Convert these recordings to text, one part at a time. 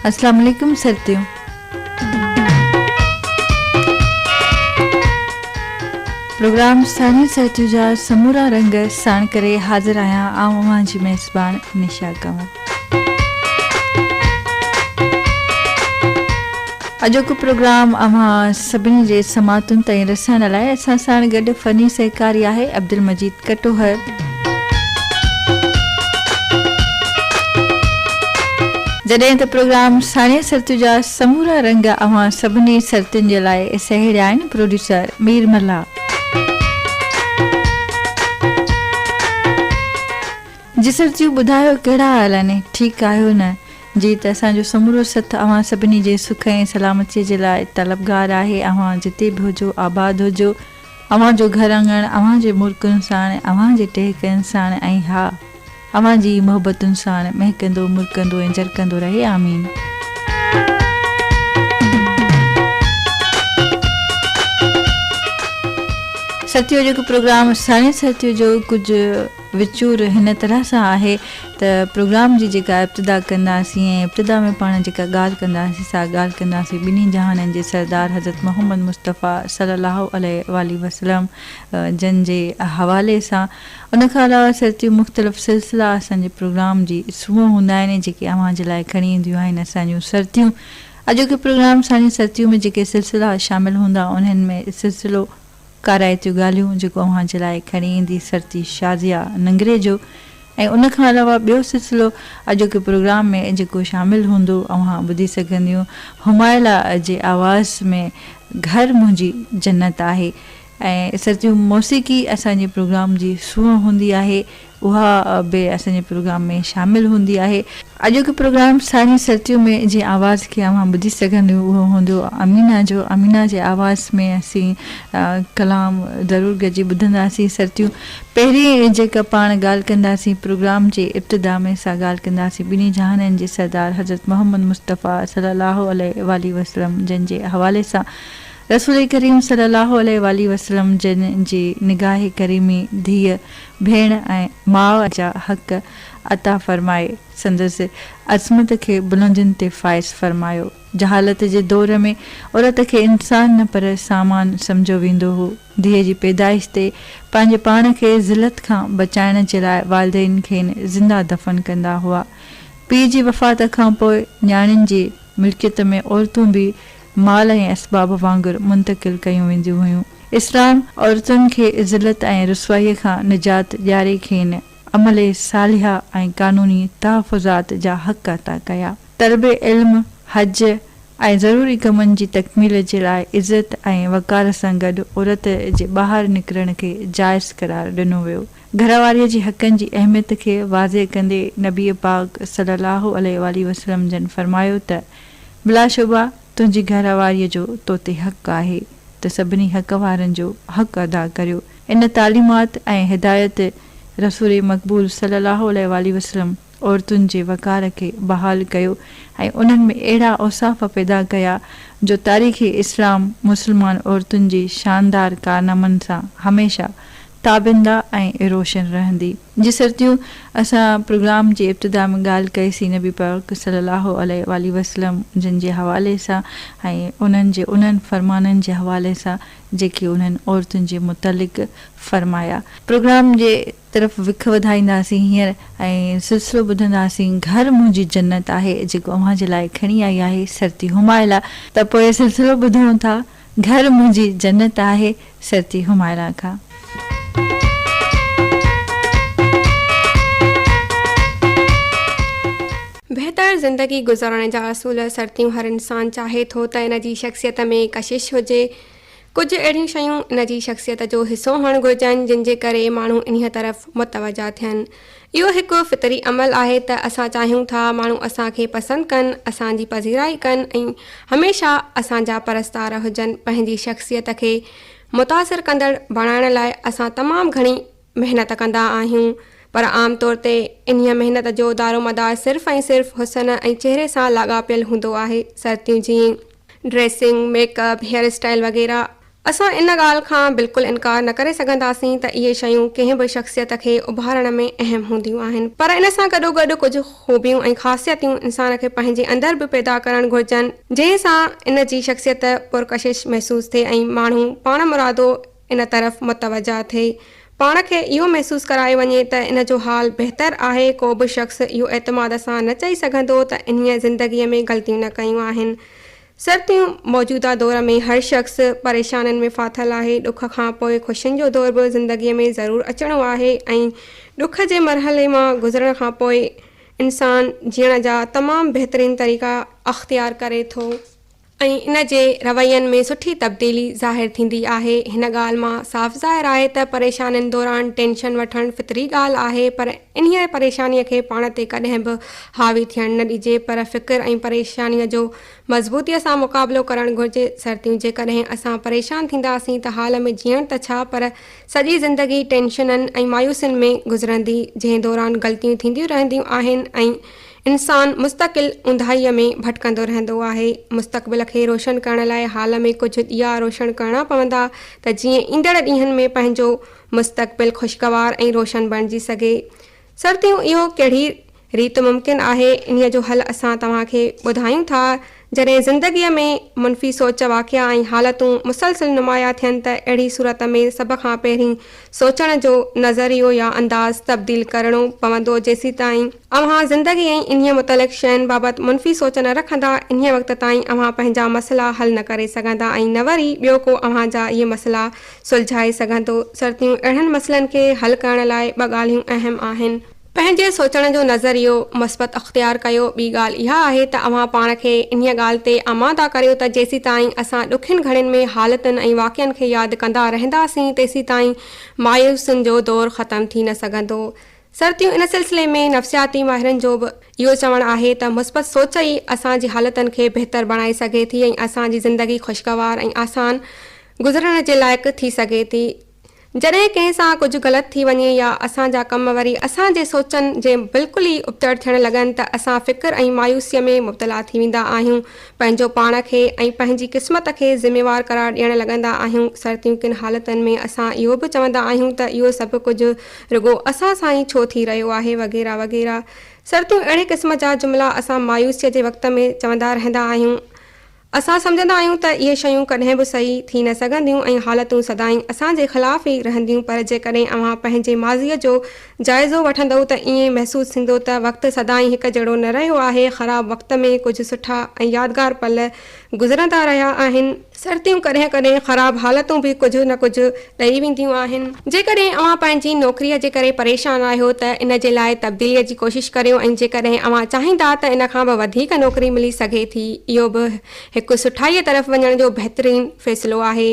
अस्सलाम वालेकुम सर्दियों। प्रोग्राम सानी सर्दियों जा समूरा रंग साण करे हाज़िर आहियां अवां जी मेज़बान निशा कंवर। अॼोको प्रोग्राम अवां सभिनी जे समातुनि ताईं रसण लाइ असां साण गॾु फ़नी सहकारी आहे अब्दुल मजीद कटोहर। जॾहिं त प्रोग्राम साणे सर्दियों जा समूरा रंग अवां सभिनी सर्दियुनि जे लाइ सहेड़िया आहिनि प्रोड्यूसर मीर मल्ला। जी सर्दियूं ॿुधायो कहिड़ा हाल आहिनि, ठीकु आहियो न? जी त असांजो समूरो सथ अवां सभिनी जे सुख ऐं सलामतीअ जे लाइ तलबगार आहे। अवां जिते बि हुजो आबाद हुजो, अवां जो घर आंगण अवां जे मुल्कनि साण, अवां जे टहिकनि साण ऐं हा अवां जी मोहबतुनि साण महकंदो मुरकंदो ऐं जरकंदो रहे, आमीन। सर्दियों जेको प्रोग्राम साणे सर्दियों जो कुझु विचूर हिन तरह सां आहे त प्रोग्राम जी जेका इब्तिदा कंदासीं ऐं इब्तिदा में पाण जेका ॻाल्हि कंदासीं सा ॻाल्हि कंदासीं ॿिन्ही जहाननि जे सरदार हज़रत मोहम्मद मुस्तफ़ा सल्लल्लाहु अलैहि वसल्लम जन जे हवाले सां। उनखां अलावा सर्दियूं मुख़्तलिफ़ सिलसिला असांजे प्रोग्राम जी सूंहं हूंदा आहिनि जेके अवां जे लाइ खणी ईंदियूं आहिनि असांजूं सर्दियूं। अॼोके प्रोग्राम साणी सर्दियूं में जेके सिलसिला शामिलु हूंदा उन्हनि में सिलसिलो काराइतियूं ॻाल्हियूं जेको अव्हां जे लाइ खणी ईंदी सर्दी शाज़िया नंगरे जो, ऐं उनखां अलावा ॿियो सिलसिलो अॼोके प्रोग्राम में जेको शामिलु हूंदो अव्हां ॿुधी सघंदियूं हुमायला जे आवाज़ में घर मुंहिंजी जन्नत आहे। ऐं सर्दियूं मौसीक़ी असांजे प्रोग्राम जी सूंहं हूंदी आहे, उहा बि असांजे प्रोग्राम में शामिलु हूंदी आहे। अॼोके प्रोग्राम सारी सर्दियों में जे आवाज़ खे अव्हां ॿुधी सघंदियूं उहो हूंदो अमीना जो। अमीना जे आवाज़ में असीं कलाम ज़रूरु गॾिजी ॿुधंदासीं। सर्दियूं पहिरीं जेका पाण ॻाल्हि कंदासीं प्रोग्राम जे इब्तिदा में सा ॻाल्हि कंदासीं ॿिन्ही जहाननि जे सरदार हज़रत मोहम्मद मुस्तफ़ा सल्लल्लाहु अलैहि वसल्लम जन जे हवाले सां। रसूल करीम सल्लल्लाहु अलैहि वसल्लम जन जी निगाह करीमी धीअ भेण ऐं माउ जा हक़ अता फ़रमाए संदसि अज़मत खे बुलंदियुनि ते फ़ाइज़ फ़रमायो। जहालत जे दौर में औरत खे इंसान न पर सामान सम्झो वेंदो हो। धीअ जी पैदाइश ते पंहिंजे पाण खे ज़िलत खां बचाइण जे लाइ वालिदैन खे ज़िंदा दफ़न कंदा हुआ। पीउ जी वफ़ात खां पोइ न्याणियुनि जी मिल्कियत में औरतूं बि माल ऐं असबाब वांगुरु मुंतक़िल कयूं वेंदियूं हुयूं। इस्लाम औरतुनि खे ज़िलत ऐं रुसवाईअ खां निजात ॾियारे खेनि अमले सालिहा ऐं क़ानूनी तहफ़ुज़ात जा हक़ अता कया। तलबे इल्म, हज ऐं ज़रूरी कमनि जी तकमील जे लाइ इज़त ऐं वक़ार सां गॾु औरत जे ॿाहिरि निकिरण खे जाइज़ करार ॾिनो वियो। घरवारीअ जे हक़नि जी अहमियत खे वाज़े कंदे नबी पाक सल्लल्लाहु अलैहि वसल्लम जन फ़रमायो त बिलाशुबा तुंहिंजी घरवारीअ जो तो ते हक़ आहे त सभिनी हक़ वारनि जो हक़ अदा करियो। इन तालीमात ऐं हिदायत रसूल मक़बूल सल्लल्लाहु अलैहि वसल्लम औरतुनि जे वक़ार खे बहाल कयो ऐं उन्हनि में अहिड़ा औसाफ़ पैदा कया जो तारीख़ी इस्लाम मुस्लमान औरतुनि जी शानदार कारनामनि सां हमेशह ताबिंदा ऐं रोशन रहंदी। जी सर्दियूं असां प्रोग्राम जे इब्तिदा में ॻाल्हि कईसीं नबी पाक सल्लल्लाहु अलैहि वसल्लम जिन जे हवाले सां ऐं उन्हनि फ़रमाननि जे हवाले सां जेके उन्हनि औरतुनि जे मुतलिक़ फ़रमाया। प्रोग्राम जे तरफ़ विख वधाईंदासीं हींअर ऐं सिलसिलो ॿुधंदासीं घर मुंहिंजी जन्नत आहे जेको अव्हां जे लाइ खणी आई आहे सर्दी हुमायला। त पोइ सिलसिलो ॿुधूं था घर मुंहिंजी जन्नत आहे सर्दी हुमायला खां। बहितर ज़िंदगी गुज़ारण जा असूल सर्दियूं हर इंसानु चाहे थो त इन जी शख़्सियत में कशिश हुजे। कुझु अहिड़ियूं शयूं इन जी शख़्सियत जो हिसो हुअणु घुरिजनि जिन जे करे माण्हू इन तरफ़ मुतवजा थियनि। इहो हिकु फितरी अमल आहे त असां चाहियूं था माण्हू असांखे पसंदि कनि, असांजी पज़ीराई कनि ऐं हमेशह असांजा परस्तार हुजनि। पंहिंजी शख़्सियत खे मुतासिर कंदड़ बणाइण लाइ असां तमामु घणी महिनत कंदा आहियूं, पर आम तौर ते इन महिनत जो दारोमदार सिर्फ़ु ऐं सिर्फ़ु हुसन ऐं चहिरे सां लाॻापियल हूंदो आहे। सर्दियूं जीअं ड्रेसिंग, मेकअप, हेयर स्टाइल वग़ैरह असां इन ॻाल्हि खां बिल्कुलु इनकार न करे सघंदासीं त इहे शयूं कंहिं बि शख़्सियत खे उभारण में अहम हूंदियूं आहिनि, पर इन सां गॾोगॾु कुझु ख़ूबियूं ऐं ख़ासियतूं इंसान खे पंहिंजे अंदर बि पैदा करणु घुरिजनि, जंहिंसां इन जी शख़्सियत पुरकशिश महसूसु थिए ऐं माण्हू पाण मुरादो इन तरफ़ मुतवजा थिए। पाण खे इहो महसूसु कराए वञे त इन जो हाल बहितरु आहे। को बि शख़्स इहो एतमाद सां न चई सघंदो त इन ज़िंदगीअ में ग़लतियूं न कयूं आहिनि। सर्दियूं मौजूदा दौर में हर शख़्स परेशानियुनि में फाथल आहे। ॾुख खां पोइ ख़ुशियुनि जो दौर बि ज़िंदगीअ में ज़रूरु अचिणो आहे ऐं ॾुख जे मरहले मां गुज़रण खां पोइ इंसान जीअण जा तमामु बहितरीनु तरीक़ा अख़्तियार करे थो ऐं इन जे रवैयनि में सुठी तब्दीली ज़ाहिर थींदी आहे। हिन ॻाल्हि मां साफ़ ज़ाहिर आहे त परेशानियुनि दौरान टेंशन वठणु फितरी ॻाल्हि आहे, पर इन परेशानीअ खे पाण ते कॾहिं बि हावी थियणु न ॾिजे, पर फ़िक्र ऐं परेशानीअ जो मज़बूतीअ सां मुक़ाबिलो करणु घुरिजे। सर्दियूं जेकॾहिं असां परेशान थींदासीं त हाल में जीअण त छा, पर सॼी ज़िंदगी टेंशननि ऐं मायूसियुनि में गुज़रंदी, जंहिं दौरान ग़लतियूं थींदियूं रहंदियूं आहिनि ऐं इंसान मुस्तक़िल ऊंधाईअ में भटकंदो रहंदो आहे। मुस्तक़बिल खे रोशन करण लाइ हाल में कुझु ॾिया रोशन करणा पवंदा त जीअं ईंदड़ ॾींहंनि में पंहिंजो मुस्तक़बिल ख़ुशगवार ऐं रोशन बणिजी सघे। सर्दियूं इहो कहिड़ी रीति मुमकिन आहे, इन जो हल असां तव्हांखे ॿुधायूं था। जॾहिं ज़िंदगीअ में मुनफ़ी सोच वाक़िया ऐं हालतूं मुसलसिल नुमाया थियनि त अहिड़ी सूरत में सभ खां पहिरीं सोचण जो नज़रियो या अंदाज़ तब्दील करणो पवंदो। जेसीं ताईं अव्हां ज़िंदगी ऐं इन मुतलिक़ शयुनि बाबति मुनफ़ी सोच न रखंदा, इन वक़्त ताईं अव्हां पंहिंजा मसइला हल न करे सघंदा ऐं न वरी ॿियो को अव्हां जा इहे मसइला सुलझाए सघंदो। सर्दियूं अहिड़नि मसइलनि खे हल करण लाइ ॿ ॻाल्हियूं अहम आहिनि। पंहिंजे सोचण जो नज़रियो मस्बत अख़्तियार कयो। ॿी ॻाल्हि इहा आहे त अव्हां पाण खे इन ॻाल्हि ते आमादा करियो त जेसीं ताईं असां ॾुखियुनि घड़ियुनि में हालतुनि ऐं वाक़िअनि खे यादि कंदा रहंदासीं, तेसीं ताईं मायूसियुनि जो दौरु ख़तमु थी न सघंदो। सर्दियूं इन सिलसिले में नफ़्सियाती माहिरनि जो बि इहो चवणु आहे त मुस्बत सोच ई असांजी हालतुनि खे बहितरु बणाए सघे थी ऐं असांजी ज़िंदगी ख़ुशगवार ऐं आसान गुज़रण जे लाइक़ु थी सघे थी। जॾहिं कंहिं सां कुझु ग़लति थी वञे या असांजा कम वरी असांजे सोचनि जे बिल्कुलु ई उपचड़ थियणु लॻनि त असां फ़िक्र ऐं मायूसीअ में मुब्तला थी वेंदा आहियूं, पंहिंजो पाण खे ऐं पंहिंजी क़िस्मत खे ज़िम्मेवार करार ॾियणु लॻंदा आहियूं। सर्दियूं किन हालतुनि में असां इहो बि चवंदा आहियूं त इहो सभु कुझु रुॻो असां सां ई छो थी रहियो आहे, वग़ैरह वग़ैरह। सर्दियूं अहिड़े क़िस्म जा जुमिला असां मायूसीअ जे वक़्त में चवंदा रहंदा आहियूं। असां सम्झंदा आहियूं त इहे शयूं कॾहिं बि सही थी न सघंदियूं ऐं हालतूं सदाईं असांजे ख़िलाफ़ ई रहंदियूं, पर जेकॾहिं अव्हां पंहिंजे माज़ीअ जो जाइज़ो वठंदव त ईअं महसूसु थींदो त वक़्तु सदाईं हिकु जहिड़ो न रहियो आहे। ख़राबु वक़्त में कुझु सुठा ऐं यादगार पल गुज़रंदा रहिया आहिनि। सर्दियूं कॾहिं कॾहिं ख़राबु हालतूं बि कुझु न कुझु ॾेई वेंदियूं आहिनि। जेकॾहिं अव्हां पंहिंजी नौकरीअ जे करे परेशान आहियो त इन जे लाइ तब्दीलीअ जी कोशिशि करियो ऐं जेकॾहिं अव्हां चाहींदा त इन खां बि वधीक नौकरी मिली सघे थी, इहो बि हिकु सुठाईअ तरफ़ वञण जो बहितरीनु फ़ैसिलो आहे।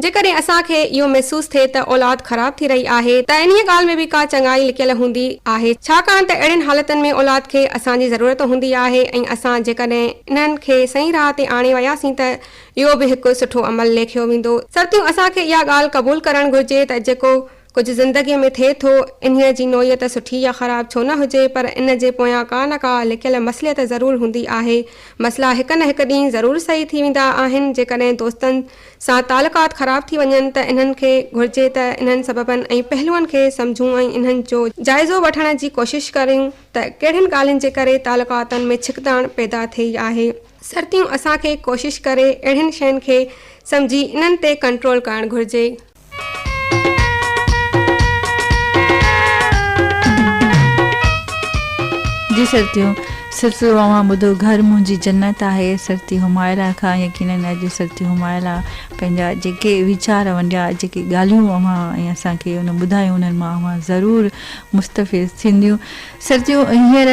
जेकॾहिं असांखे इहो महसूसु थिए त औलाद ख़राबु थी रही आहे त इन ॻाल्हि में बि का चङाई लिकियल हूंदी आहे, छाकाणि त अहिड़ियुनि हालतुनि में औलाद खे असांजी ज़रूरत हूंदी आहे ऐं असां जेकॾहिं इन्हनि खे सही राह ते आणे वियासीं त इहो बि हिकु सुठो अमल लेखियो वेंदो। सर्दियूं असांखे इहा ॻाल्हि क़बूलु करणु घुरिजे त जेको कुझु ज़िंदगीअ में थिए थो, इन जी नोयत सुठी या ख़राबु छो न हुजे, पर इन जे पोयां का न का लिकियल मसलियत ज़रूरु हूंदी आहे। मसइला हिकु न हिकु ॾींहुं ज़रूरु सही थी वेंदा आहिनि। जेकॾहिं दोस्तनि सां तालुकात ख़राबु थी वञनि त इन्हनि खे घुरिजे त इन्हनि सबबनि ऐं पहलुअनि खे सम्झूं ऐं इन्हनि जो जाइज़ो वठण जी कोशिशि करियूं त कहिड़ियुनि ॻाल्हियुनि जे करे तालुकातनि में छिकताण पैदा थी आहे। सर्दियूं असांखे कोशिशि करे अहिड़ियुनि शयुनि खे सम्झी इन्हनि ते कंट्रोल करणु घुरिजे। जी सर्दियों सिलसिलो अवां ॿुधो घर मुंहिंजी जन्नत आहे सर्दी हुमायरा खां। यकीनन अॼु सर्दी हुमायरा पंहिंजा जेके वीचार वंडिया, जेके ॻाल्हियूं अवां ऐं असांखे उन ॿुधायूं, उन्हनि मां अवां ज़रूरु मुस्तफ़िज़ थींदियूं। सर्दियूं हींअर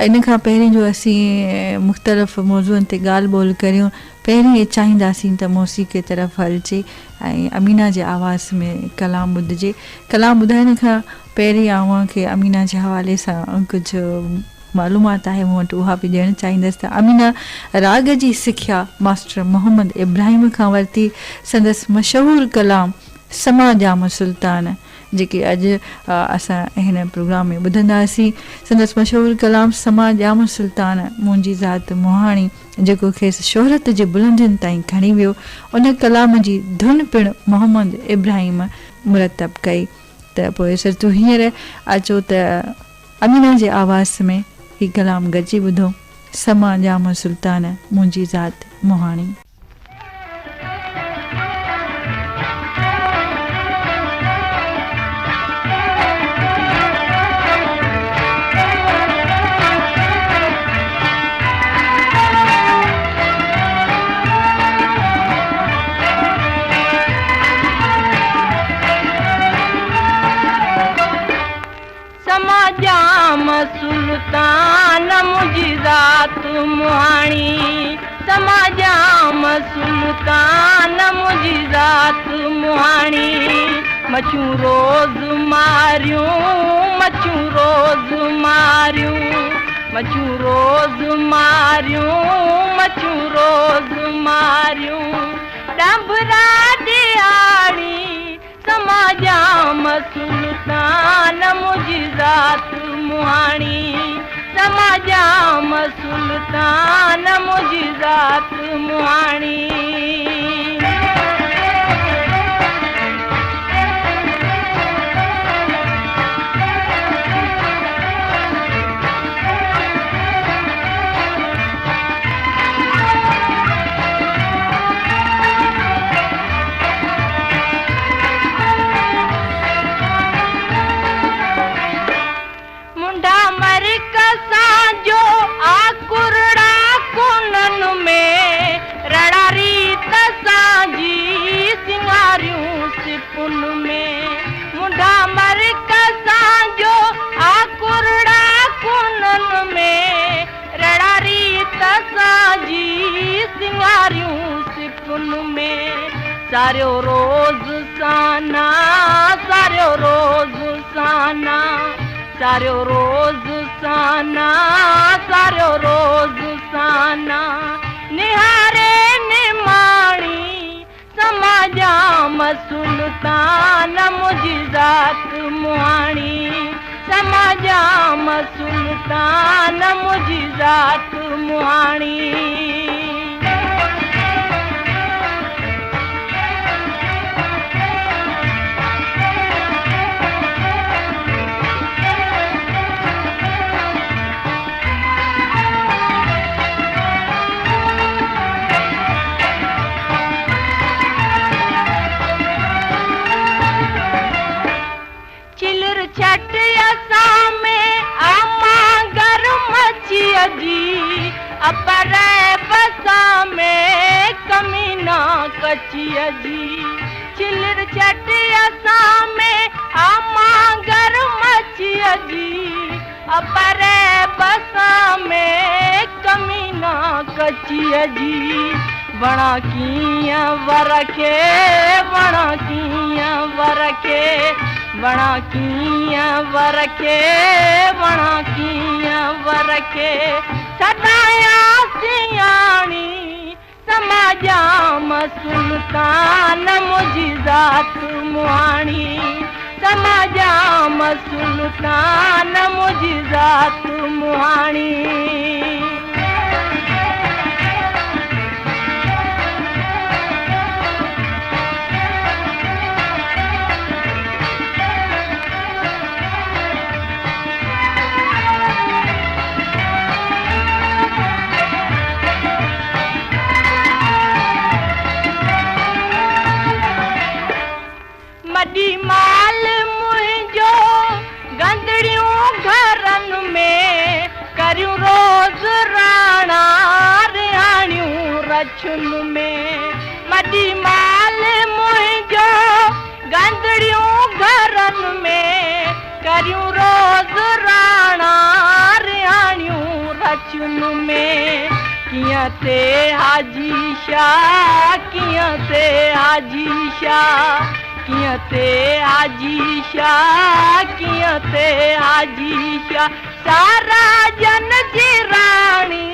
इन खां पहिरीं जो असीं मुख़्तलिफ़ मौज़ूअनि ते ॻाल्हि ॿोल करियूं, पहिरीं चाहींदासीं त मौसीक़े तरफ़ हलिजे ऐं अमीना जे आवाज़ में कलाम ॿुधिजे। कलाम ॿुधाइण खां पहिरीं अव्हां खे अमीना जे हवाले सां कुझु मालूमात आहे मूं वटि, उहा बि ॾियणु चाहींदसि त अमीना राग जी सिख्या मास्टर मोहम्मद इब्राहिम खां वरिती। संदसि मशहूरु कलाम समा जाम सुल्तान जेके अॼु असां हिन प्रोग्राम में ॿुधंदासीं। संदसि मशहूरु कलाम समा जाम सुल्तान मुंहिंजी ज़ात मुहाणी जेको खेसि शोहरत जे बुलंदियुनि ताईं खणी वियो। उन कलाम जी धुन पिणु मोहम्मद इब्राहिम मुरतब कई। त पोइ सरतू हींअर अचो त अमीना जे आवाज़ में हीउ कलाम गॾिजी ॿुधो। समा जाम सुल्तान मुंहिंजी ज़ात मुहाणी। जाम सुल्तान मुंहिंजी ज़ात मुहाणी। समा जाम सुल्तान मुंहिंजी ज़ात मुहाणी। मच्छूं रोज़ मारियूं मच्छूं रोज़ मारियूं मच्छूं रोज़ मारियूं मच्छूं रोज़ मारियूं डंबरा ॾियारी। समा जाम सुल्तान मुंहिंजी ज़ात मुहाणी। समा जाम सुल्तान मुंहिंजी ज़ात मुहाणी। सारियो रोज़ साना सारियो रोज़ साना सारियो रोज़ साना सारियो रोज़ साना निहारे निमाणी। समा जाम सुल्तान मुंहिंजी ज़ात मुहाणी। समा जाम सुल्तान मुंहिंजी ज़ात मुहाणी। अपरे बसा में कमीना कचिया जी। चिलर चटिया सा में आमा घर मचिया जी। अपरे बसा में कमीना कचिया जी। वणा कीअं वरखे वणा कीअं वरखे वणा कीअं वरखे वणा कीअं वरखे सदाया सियाणी। समा जाम सुल्तान मुंहिंजी ज़ात मुहाणी। समा जाम सुल्तान मुंहिंजी ज़ात मुहाणी। माल मुंहिंजो गंदड़ियूं घरनि में करियूं रोज़ राणा रिहाणियूं रछुनि में। मडी माल मुंहिंजो गंदड़ियूं घरनि में करियूं रोज़ राणा रिहाणियूं रछुनि में। कीअं ते हाजी शाह कीअं ते हाजी शाह कीअं ते हाजी शाह कीअं ते हाजी शाह सारा जन जी राणी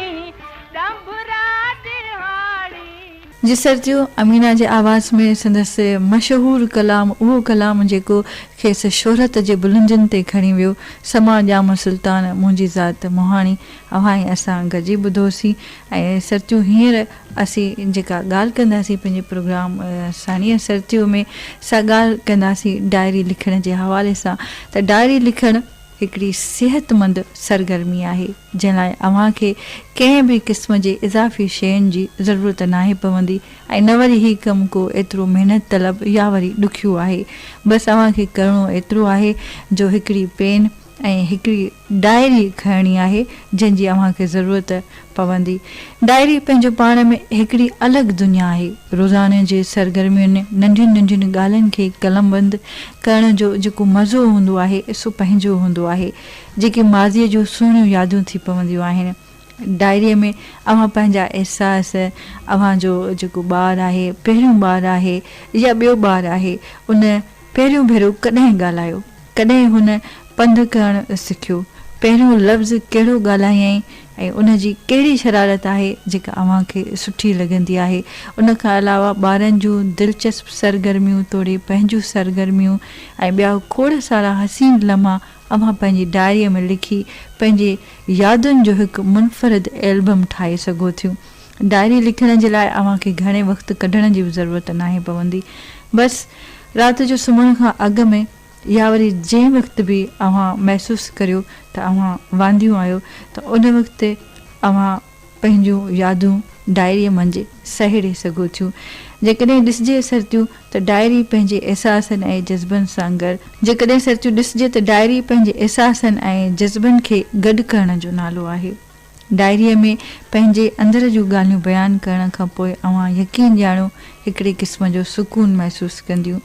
डंबरा दिहाड़ी। जिस सरतियूं अमीना जे आवाज़ में संदसि मशहूरु कलाम, उहो कलाम जेको खेसि शोहरत जे बुलंदियुनि ते खणी वियो, समा ॼाम सुल्तान मुंहिंजी ज़ात मोहाणी, अवां असां गॾिजी ॿुधोसीं। ऐं सरतियूं हींअर असीं जेका ॻाल्हि कंदासीं पंहिंजे प्रोग्राम साणीअ सरतियूं में, सा ॻाल्हि कंदासीं डायरी लिखण जे हवाले सां। त डायरी लिखणु हिकिड़ी सिहतमंद सरगर्मी आहे जंहिं लाइ अव्हांखे कंहिं बि क़िस्म जे इज़ाफ़ी शयुनि जी ज़रूरत नाहे पवंदी, ऐं न वरी हीउ कमु को एतिरो महिनत तलब या वरी ॾुखियो आहे। बसि अव्हांखे करिणो एतिरो आहे जो हिकिड़ी पेन ऐं हिकिड़ी डायरी खणणी आहे जंहिंजी अव्हांखे ज़रूरत पवंदी। डायरी पंहिंजो पाण में हिकिड़ी अलॻि दुनिया आहे। रोज़ाने जे सरगर्मियुनि नंढियुनि नंढियुनि ॻाल्हियुनि खे कलमबंदि करण जो जेको मज़ो हूंदो आहे सो पंहिंजो हूंदो आहे। जेके माज़ीअ जूं सुहिणियूं यादियूं थी पवंदियूं आहिनि, डायरीअ में अव्हां पंहिंजा अहसास, अव्हांजो जेको ॿारु आहे, पहिरियों ॿारु आहे या ॿियो ॿारु आहे, उन पहिरियों भेरो कॾहिं ॻाल्हायो, कॾहिं हुन पंधु करणु सिखियो, पहिरियों लफ़्ज़ कहिड़ो ॻाल्हायईं ऐं उनजी कहिड़ी शरारत आहे जेका अव्हांखे सुठी लॻंदी आहे। उन खां अलावा ॿारनि जूं दिलचस्प सरगर्मियूं तोड़े पंहिंजूं सरगर्मियूं ऐं ॿिया खोड़ सारा हसीन लम्हा अव्हां पंहिंजी डायरीअ में लिखी पंहिंजे यादुनि जो हिकु मुनफ़रिद एल्बम ठाहे सघो थियूं। डायरी लिखण जे लाइ अव्हांखे घणे वक़्तु कढण जी बि ज़रूरत नाहे पवंदी। बसि राति जो सुम्हण खां अॻु में या वरी जंहिं वक़्तु बि अव्हां महसूसु करियो त अव्हां वांदियूं आहियो, त उन वक़्तु अव्हां पंहिंजूं यादूं डायरीअ मंझि सहेड़े सघो थियूं। जेकॾहिं ॾिसिजे सरतियूं त डायरी पंहिंजे अहसासनि ऐं जज़्बनि सां गॾु, जेकॾहिं सरतियूं ॾिसिजे त डायरी पंहिंजे अहसासनि ऐं जज़्बनि खे गॾु करण जो नालो आहे। डायरीअ में पंहिंजे अंदर जूं ॻाल्हियूं बयानु करण खां पोइ अव्हां यकीन ॼाणो हिकिड़े क़िस्म जो सुकून महसूसु कंदियूं।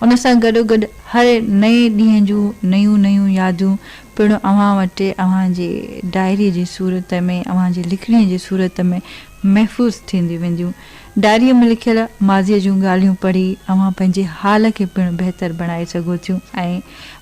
उन सां गॾोगॾु हर नए ॾींहं जूं नयूं नयूं यादियूं पिणु अव्हां वटि अव्हांजे डायरी जी सूरत में, अव्हांजी लिखणीअ जी सूरत में महफ़ूज़ थींदी वेंदियूं। डायरीअ में लिखियल माज़ीअ जूं ॻाल्हियूं पढ़ी अव्हां पंहिंजे हाल खे पिणु बहितर बणाए सघो थियूं ऐं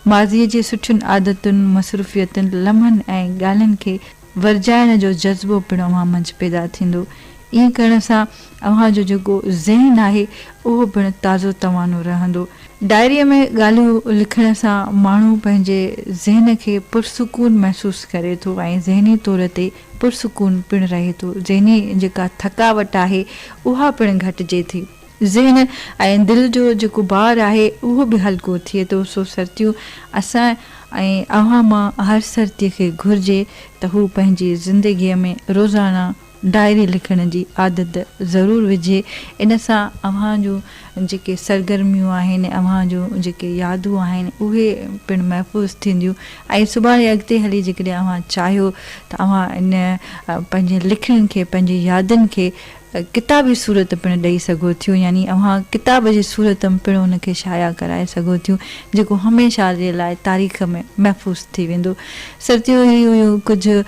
माज़ीअ जे सुठियुनि आदतुनि, मसरूफ़ियतुनि, लम्हनि ऐं ॻाल्हियुनि खे वर्जाइण जो जज़्बो पिणु अव्हां मंझि पैदा थींदो। ईअं करण सां अव्हांजो जेको ज़हन आहे उहो पिणु ताज़ो तवानो रहंदो। डायरीअ में ॻाल्हियूं लिखण सां माण्हू पंहिंजे ज़हन खे पुरसुकून महसूसु करे थो ऐं ज़हनी तौर ते पुरसुकून पिणु रहे थो। ज़हनी जेका थकावट आहे उहा पिणु घटिजे थी। ज़हन ऐं दिलि जो जेको भार आहे उहो बि हल्को थिए थो। सो सरतियूं असां ऐं अव्हां मां हर सरतीअ खे घुरिजे त हू पंहिंजी ज़िंदगीअ में रोज़ाना डायरी लिखण जी आदत ज़रूरु विझे। इन सां अव्हां जूं जेके सरगर्मियूं आहिनि, अव्हां जूं जेके यादूं आहिनि उहे पिणु महफ़ूज़ थींदियूं ऐं सुभाणे अॻिते हली जेकॾहिं अव्हां चाहियो त अव्हां इन पंहिंजे लिखण खे, पंहिंजी यादुनि खे किताबी सूरत पिणु ॾेई सघो थियूं। यानी अव्हां किताब जी सूरत में पिणु उनखे शाया कराए सघो थियूं जेको हमेशह जे लाइ तारीख़ में महफ़ूज़ थी वेंदो। सरतियूं ई हुयूं कुझु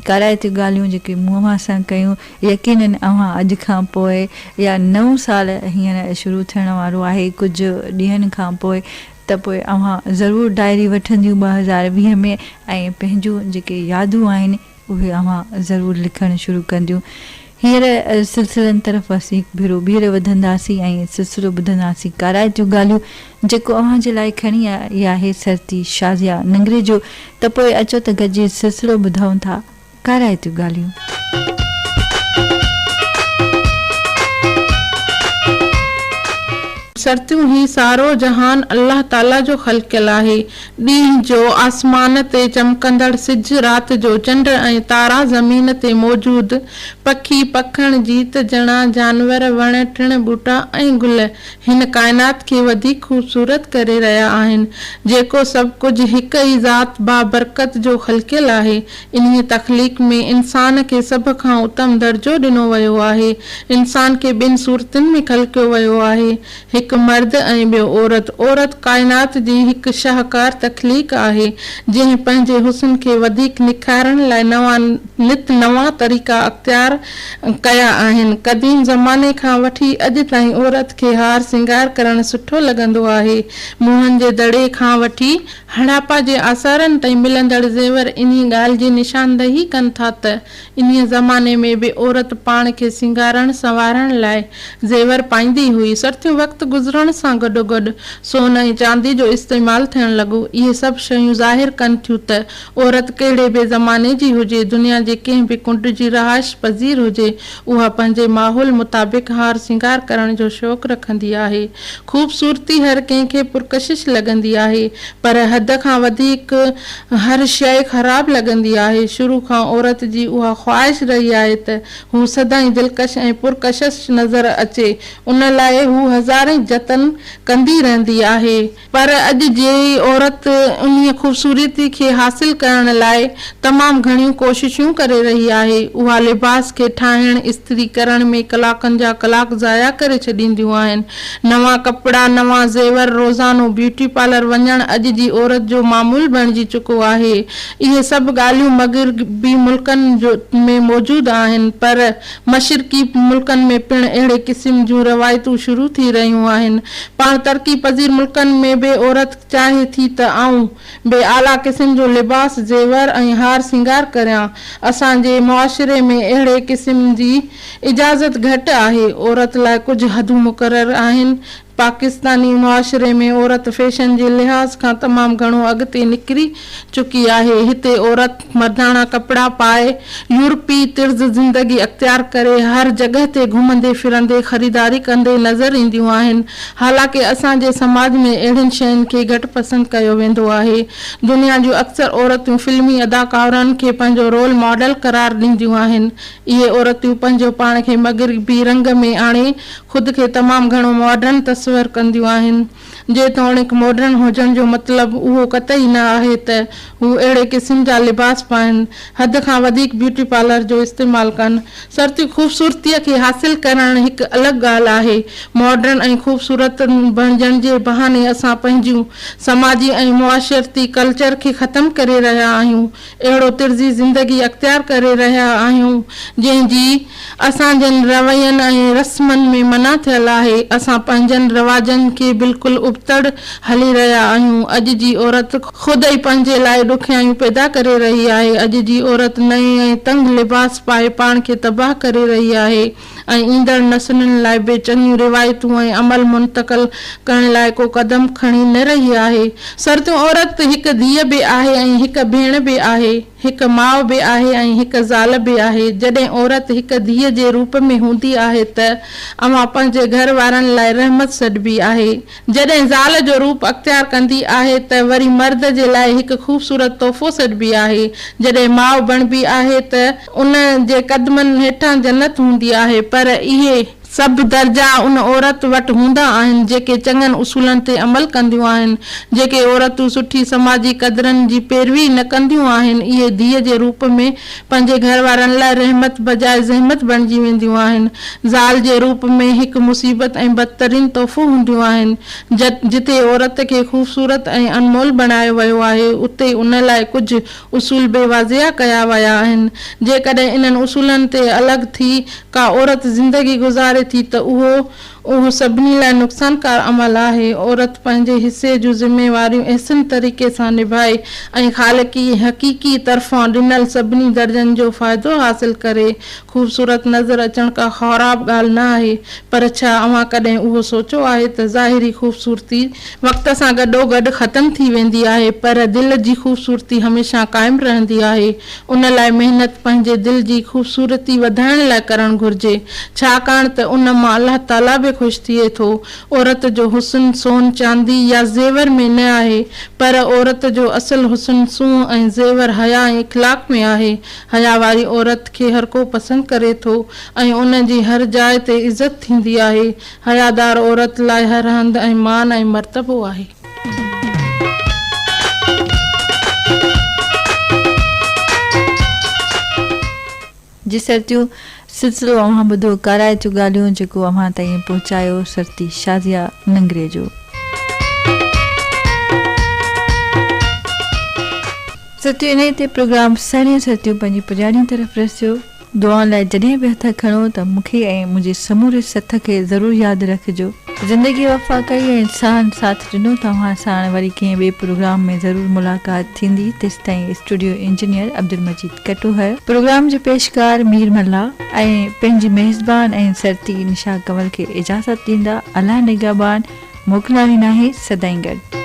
काराइतियूं ॻाल्हियूं जेके मुंहं सां कयूं। यकीननि अव्हां अॼु खां पोइ या नओं साल हींअर शुरू थियण वारो आहे, कुझु ॾींहंनि खां पोइ त पोइ अव्हां ज़रूरु डायरी वठंदियूं 2020 में ऐं पंहिंजूं जेके यादूं आहिनि उहे अव्हां ज़रूरु लिखणु शुरू कंदियूं। हींअर सिलसिलनि तरफ़ असीं हिकु भेरो ॿीहर वधंदासीं ऐं सिलसिलो ॿुधंदासीं काराइतियूं ॻाल्हियूं जेको अव्हां जे लाइ खणी आई आहे सरती शाज़िया नंगरे जो। त पोइ अचो त गॾिजी सिलसिलो ॿुधूं था काराइतियूं ॻाल्हियूं। सरतियूं ही सारो जहान अल्लाह ताला जो ख़ल्क़ियल आहे। ॾींहं जो आसमान ते चमकंदड़ सिज, राति जो चंड ऐं तारा, ज़मीन ते मौजूद पखी, पखण, जीत ॼणा जानवर, वण, टिण, ॿूटा ऐं गुल हिन काइनात खे वधीक ख़ूबसूरत करे रहिया आहिनि। जेको सभु कुझु हिक ई ज़ात बाबरकत जो ख़ल्क़ियल आहे। इन्हीअ तख़लीक़ में इंसान खे सभ खां उत्तम दर्जो ॾिनो वियो आहे। इंसान खे ॿिनि सूरतुनि में ख़ल्क़ियो वियो आहे, हिकु मर्द ऐं ॿियो औरत। औरत काइनात जी हिकु शाहकार तख़लीक़ आहे जंहिं पंहिंजे हुस्न खे वधीक निखारण लाइ नवां तरीक़ा अख़्तियार कया आहिनि। क़दीम ज़माने खां वठी अॼु ताईं औरत खे हार सिंगार करणु सुठो लॻंदो आहे। मुंहंनि जे दड़े खां वठी हड़ापा जे असरनि ताईं मिलंदड़ ज़ेवर इन्ही ॻाल्हि जी निशानदही कनि था त इन्हीअ ज़माने में बि औरत पाण खे सिंगारण संवारण लाइ ज़ेवर पाईंदी हुई। सरतियूं वक़्तु गुज़रण सां गॾोगॾु सोन ऐं चांदी जो इस्तेमालु थियण लॻो। इहे सभु शयूं ज़ाहिर कनि थियूं त औरत कहिड़े बि ज़माने जी हुजे, दुनिया जे कंहिं बि कुंड जी रहाइश पज़ीर हुजे, उहा पंहिंजे माहौल मुताबिक़ हार सिंगार करण जो शौक़ु रखंदी आहे। ख़ूबसूरती हर कंहिंखे पुरकशिश लॻंदी आहे, पर हद खां वधीक हर शइ ख़राब लॻंदी आहे। शुरू खां औरत जी उहा ख़्वाहिश रही आहे त हू सदाई दिलकश ऐं पुरकशिश नज़र अचे। उन लाइ हू हज़ारे जतन कंदी रहंदी आहे, पर अॼु जी औरत उन ख़ूबसूरती खे हासिल करण लाइ तमामु घणियूं कोशिशूं करे रही आहे। उहा लिबास खे ठाहिण, इस्त्री करण में कलाकनि जा कलाक ज़ाया करे छॾींदियूं आहिनि। नवां कपिड़ा, नवां ज़ेवर, रोज़ानो ब्यूटी पार्लर वञणु अॼु जी औरत जो मामूल बणिजी चुको आहे। इहे सभु ॻाल्हियूं मग़रिबी मुल्कनि में मौजूदु आहिनि, पर मशरिक़ी मुल्कनि में पिणु अहिड़े क़िस्म जूं रवायतूं शुरू थी रहियूं आहिनि। पाण तरक़ी पज़ीर मुल्कनि में बि औरत चाहे थी त आऊं बि आला क़िस्म जो लिबास, ज़ेवर ऐं हार सिंगार करियां। असांजे मुआशिरे में अहिड़े क़िस्म जी इजाज़त घटि आहे। औरत लाइ कुझु हदूं मुक़ररु आहिनि। पाकिस्तानी मुआशिरे में औरत फैशन जे लिहाज़ खां तमामु घणो अॻिते निकिरी चुकी आहे। हिते औरत मर्दाना कपिड़ा पाए यूरोपी तर्ज़ ज़िंदगी अख़्तियार करे हर जॻह ते घुमंदे फिरंदे ख़रीदारी कंदे नज़र ईंदियूं आहिनि। हालांकि असांजे समाज में अहिड़ियुनि शयुनि खे घटि पसंदि कयो वेंदो आहे। दुनिया जूं अक्सर औरतूं फिल्मी अदाकारनि खे पंहिंजो रोल मॉडल करार ॾींदियूं आहिनि। इहे औरतूं पंहिंजो पाण खे मग़रिबी रंग में आणे ख़ुदि खे तमामु घणो मॉडर्न तस्वर कंदियूं आहिनि। जेतोणीकि मॉडर्न हुजण जो मतिलबु उहो कतई न आहे त हू अहिड़े क़िस्म जा लिबास पाइनि, हद खां वधीक ब्यूटी पार्लर जो इस्तेमालु कनि। सरती ख़ूबसूरतीअ खे हासिल करण हिकु अलॻि ॻाल्हि आहे। मॉडर्न ऐं ख़ूबसूरत बणजण जे बहाने असां पंहिंजूं समाजी ऐं मुआशरती कल्चर खे ख़तमु करे रहिया आहियूं। अहिड़ो तर्ज़ी ज़िंदगी अख़्तियार करे रहिया आहियूं जंहिंजी असांजनि रवैयनि ऐं रस्मनि में मना थियल आहे। असां पंहिंजनि रवाजनि खे बिल्कुलु उबतड़ हली रहिया आहियूं। अॼु जी औरत ख़ुदि ई पंहिंजे लाइ ॾुखियाइयूं पैदा करे रही आहे। अॼु जी औरत नए ऐं तंग लिबास पाए पाण खे तबाह करे रही आहे ऐं ईंदड़ नसलुनि लाइ बि चङियूं रिवायतूं ऐं अमल मुंतक़िल करण लाइ को क़दम खणी न रही आहे। सरतियूं औरत हिकु धीअ बि आहे ऐं हिकु भेण बि आहे, हिकु माउ बि आहे ऐं हिकु ज़ाल बि आहे। जॾहिं औरत हिकु धीअ जे रूप में हूंदी आहे त अवां पंहिंजे घर वारनि लाइ रहमत सॾबी आहे। जॾहिं ज़ाल जो रूप अख़्तियार कंदी आहे त वरी मर्द जे लाइ हिकु ख़ूबसूरत तोहफ़ो सॾबी आहे। जॾहिं माउ बणबी आहे त उन जे क़दमनि हेठां जन्नत हूंदी आहे। पर इहे सभु दर्जा उन औरत वटि हूंदा आहिनि जेके चङनि उसूलनि ते अमल कंदियूं आहिनि। जेके औरतूं सुठी समाजी क़दरनि जी पैरवी न कंदियूं आहिनि, इहे धीअ जे रूप में पंहिंजे घर वारनि लाइ रहमत बजाए ज़हमत बणिजी वेंदियूं आहिनि। ज़ाल जे रूप में हिकु मुसीबत ऐं बदतरीन तोहफ़ो हूंदियूं आहिनि। जिते औरत खे ख़ूबसूरत ऐं अनमोल बणायो वियो आहे, उते उन लाइ कुझु उसूल बेवाज़िया कया विया आहिनि। जेकॾहिं इन्हनि उसूलनि ते अलॻि थी का औरत ज़िंदगी गुज़ारे थी त उहो सभिनी लाइ नुक़सानकार अमल आहे। औरत पंहिंजे हिसे जूं ज़िमेवारियूं अहसन तरीक़े सां निभाए ऐं ख़ालिकी हक़ीक़ी तरफ़ां ॾिनल सभिनी दर्जनि जो फ़ाइदो हासिल करे। ख़ूबसूरत नज़र अचण का ख़राब ॻाल्हि न आहे, पर छा अवां कॾहिं उहो सोचियो आहे त ज़ाहिरी ख़ूबसूरती वक़्त सां गॾोगॾु ख़तमु थी वेंदी आहे, पर दिलि जी ख़ूबसूरती हमेशह क़ाइमु रहंदी आहे। उन लाइ महिनत पंहिंजे दिलि जी ख़ूबसूरती वधाइण लाइ करणु घुरिजे, छाकाणि त उन मां अलाह ताला बि ख़ुशि थिए थो। औरत जो हुस्न सोन चांदी या ज़ेवर में न आहे, पर औरत जो असुल हुस्न सूंह ऐं ज़ेवर हया ऐं इख़लाक़ में आहे। हया वारी औरत खे हर को पसंदि करे थो ऐं उन जी हर जाइ ते इज़त थींदी आहे। हयादार औरत लाइ हर हंधि ऐं मान ऐं मर्तबो आहे। जी सरतियूं सिलसिलो अव्हां ॿुधो कराए जूं ॻाल्हियूं जेको अव्हां ताईं पहुचायो सरती शाज़िया नंगरे जो। सरतियूं इन ते प्रोग्राम सारियूं सरतियूं पंहिंजी पुॼाणियूं तरफ़ रसियो। दुआ लाइ जॾहिं बि हथ खणो त मूंखे ऐं मुंहिंजे समूरे सथ खे ज़रूरु यादि रखिजो। ज़िंदगी वफ़ा कई ऐं इंसान साथ ॾिनो। तव्हां साण वरी कंहिं ॿिए प्रोग्राम में ज़रूरु मुलाक़ात थींदी। तेसिताईं स्टूडियो इंजीनियर अब्दुल मजीद कटोहर, प्रोग्राम जो पेशकार मीर मल्ला ऐं पंहिंजी मेज़बान ऐं सरती निशा कंवल खे इजाज़त ॾींदा। अलाह निगहबान, मोकिलानी नाहे, सदाईं गॾु।